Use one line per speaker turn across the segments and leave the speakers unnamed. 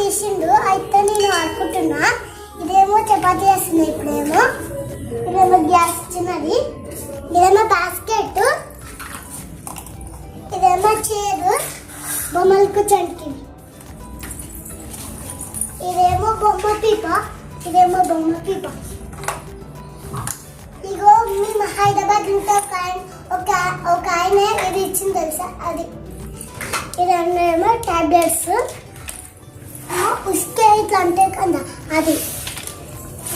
తీసిండు అయితే నేను అనుకుంటున్నా ఇదేమో చపాతీ చేస్తున్నా ఇప్పుడేమో ఇదేమో గ్యాస్ చిన్నది ఇదేమో బాస్కెట్ ఇదేమో చైరు బొమ్మలు కూర్చోడానికి ఇదేమో బొమ్మ పీప ఇదేమో బొమ్మ పీప ఇగో మేము హైదరాబాద్ ఉంటే ఒక ఆయన ఇది ఇచ్చింది తెలుసా అది ఇదేమో టాబ్లెట్స్ ఉస్కే ఇట్లా అంటే కదా అది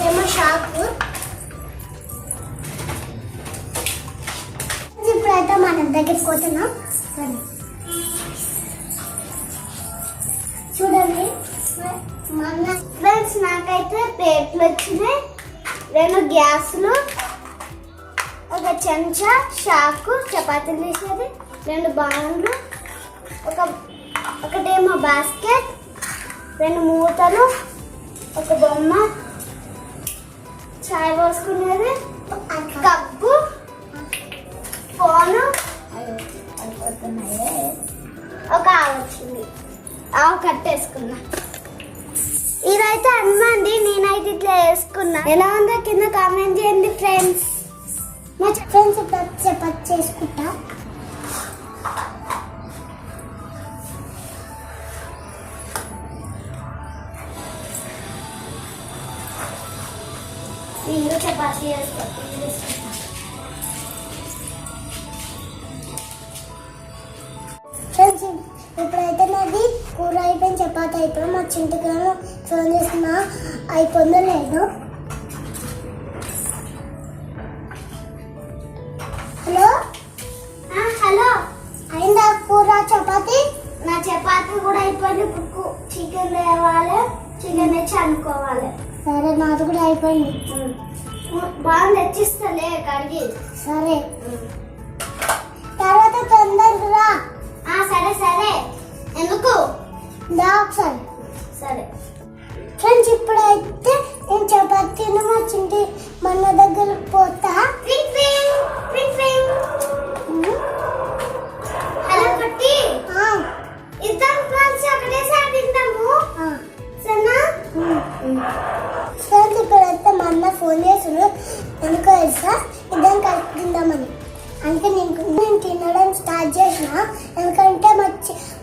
ఏమో షాపు ఇప్పుడైతే మనం దగ్గరికి పోతున్నాం చూడండి మన ఫ్రెండ్స్ నాకైతే ప్లేట్లు వచ్చినాయి 2 గ్యాసులు ఒక చెంచా షాకు చపాతీలు తీసేది 2 బాండ్లు ఒకటేమో బాస్కెట్ 2 మూతలు ఒక బొమ్మ చాయ్ పోసుకునేది కప్పు ఫోను ఒక ఆవు వచ్చింది ఆవు కట్టేసుకున్నా ఇదైతే అన్నండి నేనైతే ఇట్లా వేసుకున్నా ఎలా ఉందో కింద కామెంట్ చేయండి ఫ్రెండ్స్ మా ఫ్రెండ్స్ చపాతీ చేసుకుంటా నేను చపాతీ చేసుకుంటా ఫ్రెండ్స్ ఇప్పుడైతే నాది కూర అయిపోయింది చపాతీ అయిపోయింది మా చింతకాయ ఫోన్ చేసిన అయిపోయిందో లేదు హలో హలో అయిందా కూర చపాతీ నా చపాతీ కూడా అయిపోయింది ఇప్పుడు చికెన్ తేవాలి చికెన్ తెచ్చి అనుకోవాలి సరే నాది కూడా అయిపోయింది బాగా తెచ్చిస్తలే కడిగి సరే తర్వాత తొందరగా సరే సరే ఎందుకు దా ఒకసారి సరే ఫ్రెండ్స్ ఇప్పుడైతే నేను చపాతీని మా చింటి మన దగ్గర పోతా హలో పట్టి ఇద్దరం కలిసి ఒకటేసారి తింటాము సరేనా ఫ్రెండ్స్ ఇప్పుడైతే మా అన్న ఫోన్ చేసాడు ఎందుకో తెలుసా ఇద్దరం కలిసి తిందామని అంటే నేను తినడం స్టార్ట్ చేసిన ఎందుకంటే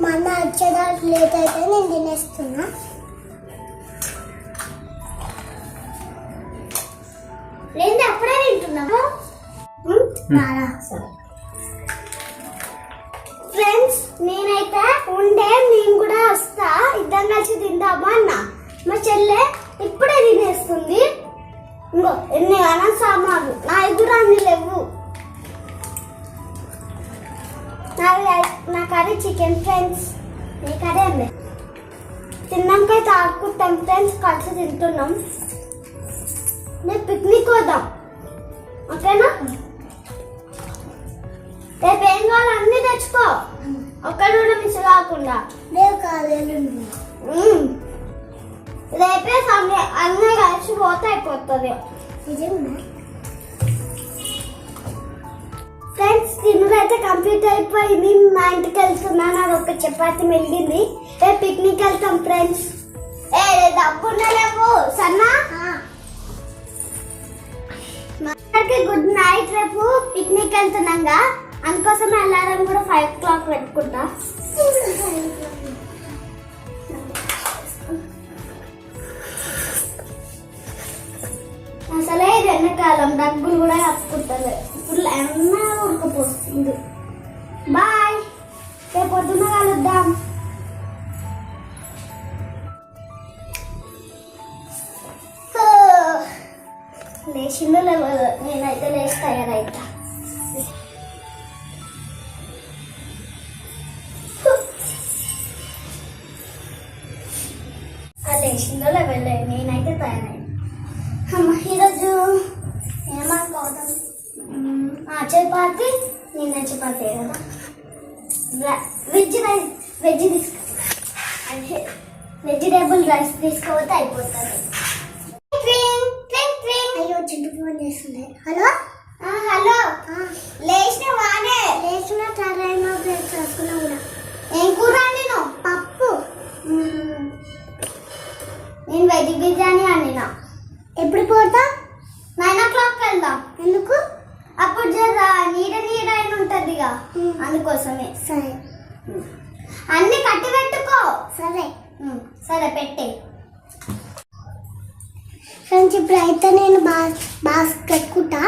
మా అన్న వచ్చేదానికి లేట్ అయితే నేను తినేస్తున్నా లేదు అప్పుడే తింటున్నాము ఫ్రెండ్స్ నేనైతే నేను కూడా వస్తా ఇద్దరం కలిసి తిందామా అన్న మా చెల్లె ఇప్పుడే తినేస్తుంది ఇంకో ఎన్ని అన్న సామాన్లు నా ఎదురు అన్ని లేవు నాకు అదే చికెన్ ఫ్రెండ్స్ నీకు అదే అండి తిన్నాకైతే ఆడుకుంటాం ఫ్రెండ్స్ కలిసి తింటున్నాం నేను పిక్నిక్ వద్దాం ఓకేనా రేపు ఏం కావాలి అన్నీ తెచ్చుకో ఒక్కడు కూడా మిస్ కాకుండా రేపు కాలేదు రేపే సమయం అన్నీ కలిసి పోతే అయిపోతుంది ఫ్రెండ్స్ తినుడైతే కంప్లీట్ అయిపోయింది మా ఇంటికి వెళ్తున్నాను అది ఒక చపాతి మెలిగింది రేపు పిక్నిక్ వెళ్తాం ఫ్రెండ్స్ డబ్బులేవు సన్నా గుడ్ నైట్ రేపు పిక్నిక్ వెళ్తున్నాగా అందుకోసం అలారం కూడా 5 o'clock పెట్టుకుంటా అసలే ఎండాకాలం డబ్బులు కూడా కప్పుకుంటారు ఇప్పుడు ఎన్న ఉడకపోతుంది బాయ్ రేపు పొద్దున్న కలుద్దాం లేచిందో లేవదు నేనైతే లేచి తయారైతా లేచిందో లేవలే నేనైతే తయారైతా అమ్మ ఈరోజు ఏమనుకోవడం చపాతి నిన్న చపాతి కదా వెజిటేబుల్ రైస్ తీసుకోవద్దు అయిపోతుంది అయ్యో చింటు ఫోన్ చేస్తుంది హలో హలో లేచిన వాడే లేచిన చేసుకున్నా కూడా ఏం కూర నేను పప్పు నేను వెజ్ బిర్యానీ వండినా. ఎప్పుడు పోతా? 9 o'clock వెళ్దాం. ఎందుకు? అప్పుడు జర నీడ నీడ అయిన ఉంటదిగా, అందుకోసమే. సరే, అన్ని కట్టి పెట్టుకో. సరే సరే పెట్టే. ఫ్రెండ్స్ ఇప్పుడైతే నేను బాస్ కట్టుకుంటా.